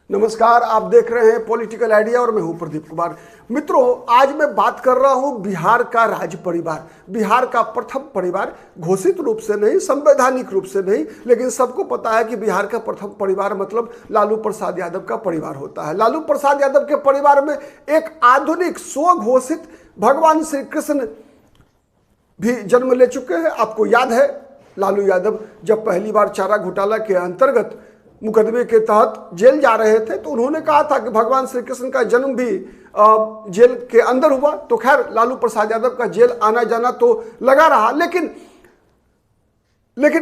नमस्कार, आप देख रहे हैं पॉलिटिकल आइडिया और मैं हूं प्रदीप कुमार। मित्रों, आज मैं बात कर रहा हूं बिहार का राज परिवार, बिहार का प्रथम परिवार। घोषित रूप से नहीं, संवैधानिक रूप से नहीं, लेकिन सबको पता है कि बिहार का प्रथम परिवार मतलब लालू प्रसाद यादव का परिवार होता है। लालू प्रसाद यादव के परिवार में एक आधुनिक स्वघोषित भगवान श्री कृष्ण भी जन्म ले चुके हैं। आपको याद है, लालू यादव जब पहली बार चारा घोटाला के अंतर्गत मुकदमे के तहत जेल जा रहे थे तो उन्होंने कहा था कि भगवान श्री कृष्ण का जन्म भी जेल के अंदर हुआ। तो खैर, लालू प्रसाद यादव का जेल आना जाना तो लगा रहा, लेकिन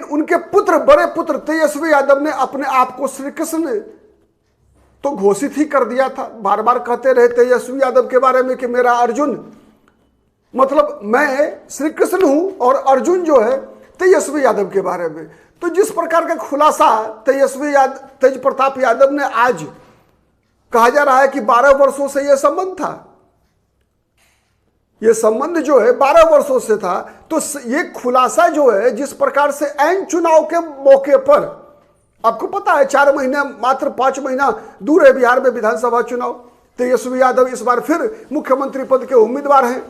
उनके पुत्र, बड़े पुत्र तेजस्वी यादव ने अपने आप को श्री कृष्ण तो घोषित ही कर दिया था। बार बार कहते रहे तेजस्वी यादव के बारे में कि मेरा अर्जुन, मतलब मैं श्री कृष्ण हूं और अर्जुन जो है तेजस्वी यादव के बारे में। तो जिस प्रकार का खुलासा तेज प्रताप यादव ने आज, कहा जा रहा है कि 12 वर्षों से यह संबंध था, यह संबंध जो है 12 वर्षों से था। तो यह खुलासा जो है, जिस प्रकार से ऐन चुनाव के मौके पर, आपको पता है 4 महीने, मात्र 5 महीना दूर है बिहार में विधानसभा चुनाव। तेजस्वी यादव इस बार फिर मुख्यमंत्री पद के उम्मीदवार हैं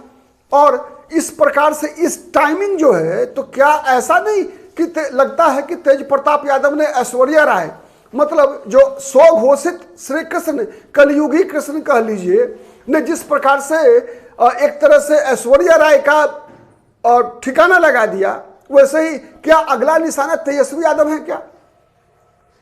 और इस प्रकार से इस टाइमिंग जो है, तो क्या ऐसा नहीं कि लगता है कि तेज प्रताप यादव ने ऐश्वर्या राय, मतलब जो स्वघोषित श्री कृष्ण, कलयुगी कृष्ण कह लीजिए, ने जिस प्रकार से एक तरह से ऐश्वर्या राय का ठिकाना लगा दिया, वैसे ही क्या अगला निशाना तेजस्वी यादव है क्या?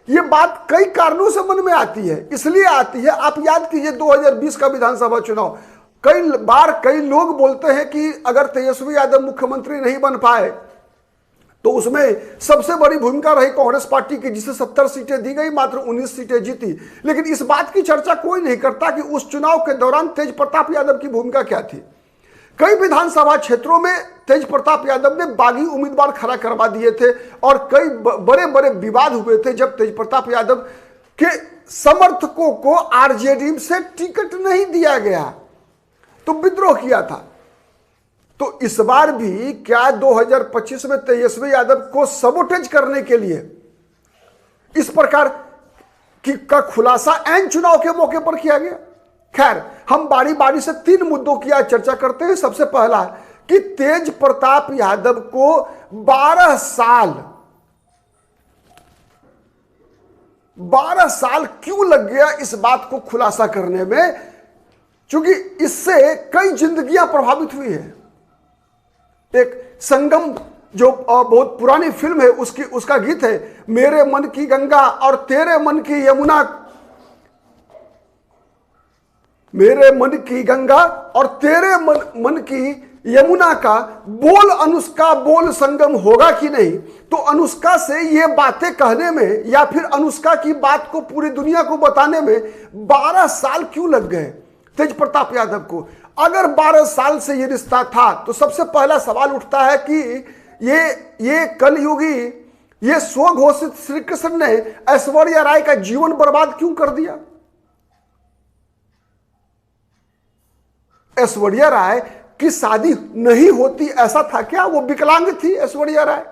ये बात कई कारणों से मन में आती है। इसलिए आती है, आप याद कीजिए 2020 का विधानसभा चुनाव, कई बार कई लोग बोलते हैं कि अगर तेजस्वी यादव मुख्यमंत्री नहीं बन पाए तो उसमें सबसे बड़ी भूमिका रही कांग्रेस पार्टी की, जिसे 70 सीटें दी गई, मात्र 19 सीटें जीती। लेकिन इस बात की चर्चा कोई नहीं करता कि उस चुनाव के दौरान तेज प्रताप यादव की भूमिका क्या थी। कई विधानसभा क्षेत्रों में तेज प्रताप यादव ने बागी उम्मीदवार खड़ा करवा दिए थे और कई बड़े बड़े विवाद हुए थे जब तेज प्रताप यादव के समर्थकों को आरजेडी से टिकट नहीं दिया गया तो विद्रोह किया था। तो इस बार भी क्या 2025 में तेजस्वी यादव को सबोटेज करने के लिए इस प्रकार का खुलासा ऐन चुनाव के मौके पर किया गया? खैर, हम बारी बारी से 3 मुद्दों की आज चर्चा करते हैं। सबसे पहला कि तेज प्रताप यादव को 12 साल क्यों लग गया इस बात को खुलासा करने में, क्योंकि इससे कई जिंदगियां प्रभावित हुई है। एक संगम जो बहुत पुरानी फिल्म है, उसका गीत है, मेरे मन की गंगा और तेरे मन की यमुना, मेरे मन की गंगा और तेरे मन की यमुना का बोल अनुष्का, बोल संगम होगा कि नहीं। तो अनुष्का से ये बातें कहने में या फिर अनुष्का की बात को पूरी दुनिया को बताने में 12 साल क्यों लग गए तेज प्रताप यादव को? अगर 12 साल से ये रिश्ता था तो सबसे पहला सवाल उठता है कि ये कलयुगी, ये स्वघोषित श्री कृष्ण ने ऐश्वर्या राय का जीवन बर्बाद क्यों कर दिया? ऐश्वर्या राय की शादी नहीं होती ऐसा था क्या? वो विकलांग थी ऐश्वर्या राय,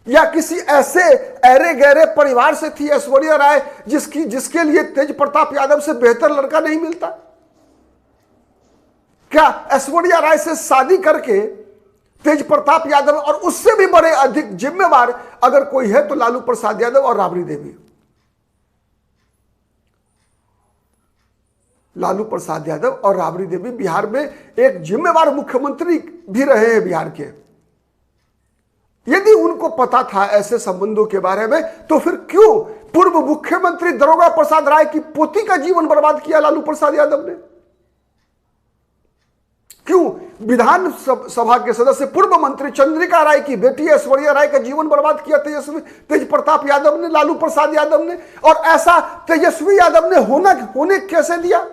या किसी ऐसे ऐरे गहरे परिवार से थी ऐश्वर्या राय जिसके लिए तेज प्रताप यादव से बेहतर लड़का नहीं मिलता? क्या ऐश्वर्या राय से शादी करके तेज प्रताप यादव, और उससे भी बड़े अधिक जिम्मेवार अगर कोई है तो लालू प्रसाद यादव और राबड़ी देवी। लालू प्रसाद यादव और राबड़ी देवी बिहार में एक जिम्मेवार मुख्यमंत्री भी रहे हैं बिहार के। यदि उनको पता था ऐसे संबंधों के बारे में, तो फिर क्यों पूर्व मुख्यमंत्री दारोगा प्रसाद राय की पोती का जीवन बर्बाद किया लालू प्रसाद यादव ने? क्यों विधान सभा के सदस्य पूर्व मंत्री चंद्रिका राय की बेटी ऐश्वर्या राय का जीवन बर्बाद किया तेज प्रताप यादव ने, लालू प्रसाद यादव ने? और ऐसा तेजस्वी यादव ने होने कैसे दिया?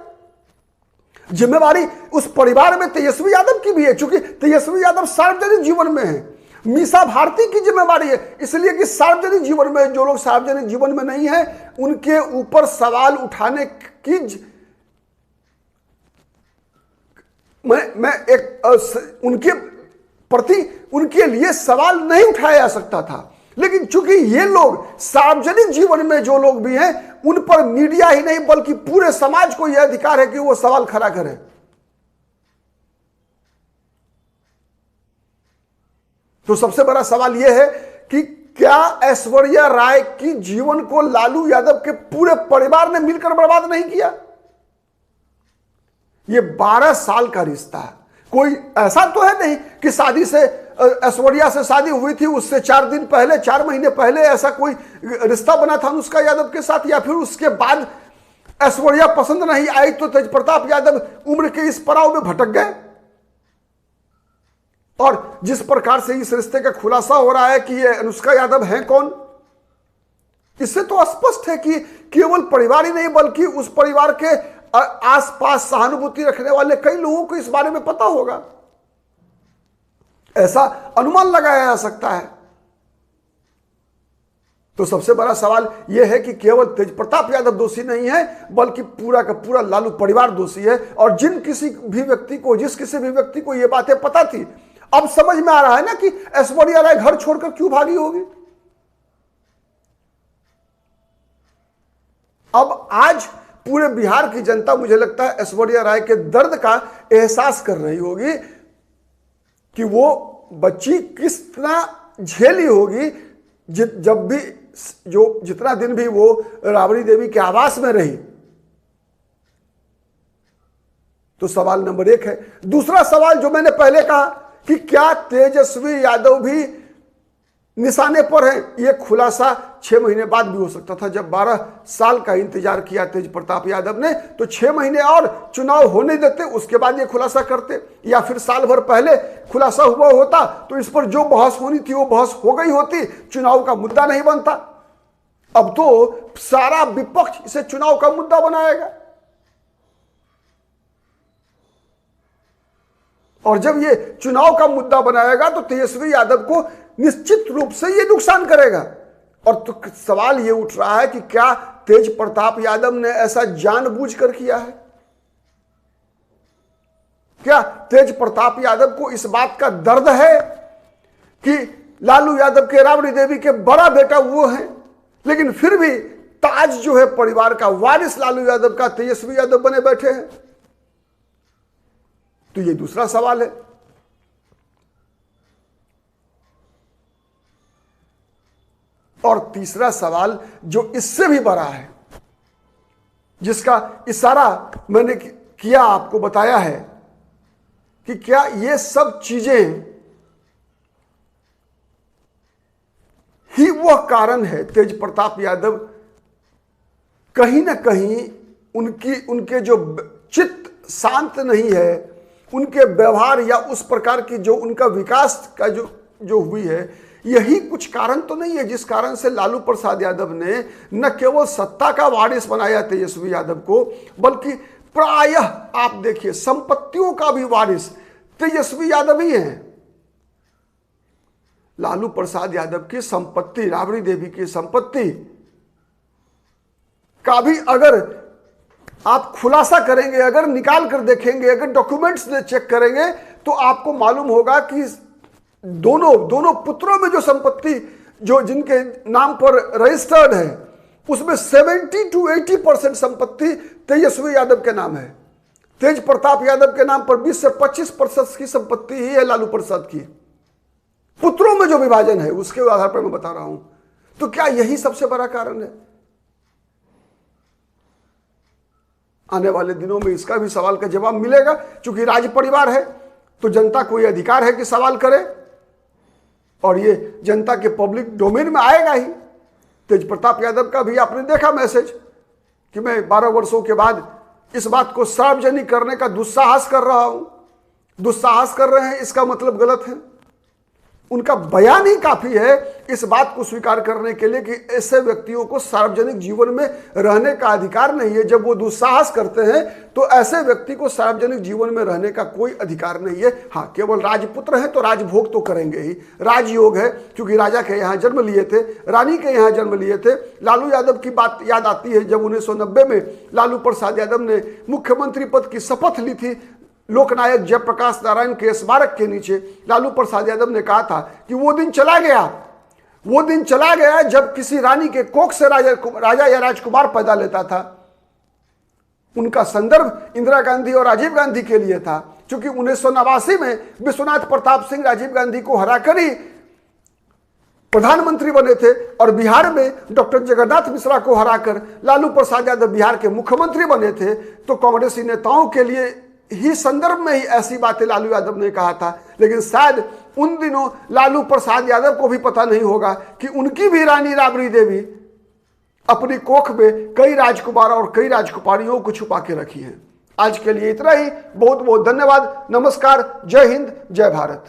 जिम्मेवारी उस परिवार में तेजस्वी यादव की भी है, क्योंकि तेजस्वी यादव सार्वजनिक जीवन में है। मीसा भारती की जिम्मेवारी है, इसलिए कि सार्वजनिक जीवन में जो लोग सार्वजनिक जीवन में नहीं है उनके ऊपर सवाल उठाने की उनके प्रति, उनके लिए सवाल नहीं उठाया जा सकता था। लेकिन चूंकि ये लोग सार्वजनिक जीवन में जो लोग भी हैं, उन पर मीडिया ही नहीं बल्कि पूरे समाज को यह अधिकार है कि वो सवाल खड़ा करें। तो सबसे बड़ा सवाल यह है कि क्या ऐश्वर्या राय की जीवन को लालू यादव के पूरे परिवार ने मिलकर बर्बाद नहीं किया? यह 12 साल का रिश्ता है। कोई ऐसा तो है नहीं कि शादी से, ऐश्वर्या से शादी हुई थी, उससे 4 दिन पहले, 4 महीने पहले ऐसा कोई रिश्ता बना था अनुष्का यादव के साथ, या फिर उसके बाद ऐश्वर्या पसंद नहीं आई तो तेज प्रताप यादव उम्र के इस पड़ाव में भटक गए। और जिस प्रकार से इस रिश्ते का खुलासा हो रहा है कि ये अनुष्का यादव हैं कौन, इससे तो स्पष्ट है कि केवल परिवार ही नहीं बल्कि उस परिवार के आसपास सहानुभूति रखने वाले कई लोगों को इस बारे में पता होगा। ऐसा अनुमान लगाया जा सकता है। तो सबसे बड़ा सवाल यह है कि केवल तेज प्रताप यादव दोषी नहीं है बल्कि पूरा का पूरा लालू परिवार दोषी है। और जिस किसी भी व्यक्ति को यह बातें पता थी, अब समझ में आ रहा है ना कि ऐश्वर्या राय घर छोड़कर क्यों भागी होगी। अब आज पूरे बिहार की जनता, मुझे लगता है, ऐश्वर्या राय के दर्द का एहसास कर रही होगी कि वो बच्ची कितना झेली होगी जब भी, जितना दिन भी वो राबड़ी देवी के आवास में रही। तो सवाल नंबर 1 है। दूसरा सवाल जो मैंने पहले कहा कि क्या तेजस्वी यादव भी निशाने पर है, यह खुलासा 6 महीने बाद भी हो सकता था। जब 12 साल का इंतजार किया तेज प्रताप यादव ने, तो 6 महीने और चुनाव होने देते, उसके बाद ये खुलासा करते, या फिर साल भर पहले खुलासा हुआ होता तो इस पर जो बहस होनी थी वो बहस हो गई होती, चुनाव का मुद्दा नहीं बनता। अब तो सारा विपक्ष इसे चुनाव का मुद्दा बनाएगा। और जब ये चुनाव का मुद्दा बनाएगा तो तेजस्वी यादव को निश्चित रूप से ये नुकसान करेगा। और तो सवाल ये उठ रहा है कि क्या तेज प्रताप यादव ने ऐसा जानबूझकर किया है? क्या तेज प्रताप यादव को इस बात का दर्द है कि लालू यादव के, राबड़ी देवी के बड़ा बेटा वो है, लेकिन फिर भी ताज जो है परिवार का, वारिस लालू यादव का, तेजस्वी यादव बने बैठे हैं? तो ये दूसरा सवाल है। और तीसरा सवाल जो इससे भी बड़ा है, जिसका इशारा मैंने किया, आपको बताया है कि क्या ये सब चीजें ही वह कारण है, तेज प्रताप यादव कहीं ना कहीं उनके जो चित्त शांत नहीं है, उनके व्यवहार या उस प्रकार की जो उनका विकास का जो हुई है, यही कुछ कारण तो नहीं है जिस कारण से लालू प्रसाद यादव ने न केवल सत्ता का वारिस बनाया तेजस्वी यादव को, बल्कि प्रायः आप देखिए संपत्तियों का भी वारिस तेजस्वी यादव ही है। लालू प्रसाद यादव की संपत्ति, राबड़ी देवी की संपत्ति का भी अगर आप खुलासा करेंगे, अगर निकाल कर देखेंगे, अगर डॉक्यूमेंट्स चेक करेंगे, तो आपको मालूम होगा कि दोनों पुत्रों में जो संपत्ति जो जिनके नाम पर रजिस्टर्ड है, उसमें 70 to 80% संपत्ति तेजस्वी यादव के नाम है। तेज प्रताप यादव के नाम पर 20 से 25% की संपत्ति ही है लालू प्रसाद की। पुत्रों में जो विभाजन है उसके आधार पर मैं बता रहा हूं। तो क्या यही सबसे बड़ा कारण है? आने वाले दिनों में इसका भी सवाल का जवाब मिलेगा। चूंकि राज परिवार है तो जनता को यह अधिकार है कि सवाल करे, और ये जनता के पब्लिक डोमेन में आएगा ही। तेज प्रताप यादव का भी आपने देखा मैसेज कि मैं 12 वर्षों के बाद इस बात को सार्वजनिक करने का दुस्साहस कर रहा हूं। दुस्साहस कर रहे हैं इसका मतलब गलत है। उनका बयान ही काफी है इस बात को स्वीकार करने के लिए कि ऐसे व्यक्तियों को सार्वजनिक जीवन में रहने का अधिकार नहीं है। जब वो दुस्साहस करते हैं तो ऐसे व्यक्ति को सार्वजनिक जीवन में रहने का कोई अधिकार नहीं है। हाँ, केवल राजपुत्र हैं तो राजभोग तो करेंगे ही। राजयोग है, क्योंकि राजा के यहाँ जन्म लिए थे, रानी के यहाँ जन्म लिए थे। लालू यादव की बात याद आती है जब 1990 में लालू प्रसाद यादव ने मुख्यमंत्री पद की शपथ ली थी। लोकनायक जयप्रकाश नारायण के स्मारक के नीचे लालू प्रसाद यादव ने कहा था कि वो दिन चला गया, वो दिन चला गया जब किसी रानी के कोख से राजा या राजकुमार पैदा लेता था। उनका संदर्भ इंदिरा गांधी और राजीव गांधी के लिए था, क्योंकि 1989 में विश्वनाथ प्रताप सिंह राजीव गांधी को हराकर ही प्रधानमंत्री बने थे, और बिहार में डॉक्टर जगन्नाथ मिश्रा को हराकर लालू प्रसाद यादव बिहार के मुख्यमंत्री बने थे। तो कांग्रेसी नेताओं के लिए ही संदर्भ में ही ऐसी बातें लालू यादव ने कहा था। लेकिन शायद उन दिनों लालू प्रसाद यादव को भी पता नहीं होगा कि उनकी भी रानी राबड़ी देवी अपनी कोख में कई राजकुमार और कई राजकुमारियों को छुपा के रखी है। आज के लिए इतना ही। बहुत बहुत धन्यवाद। नमस्कार। जय हिंद, जय भारत।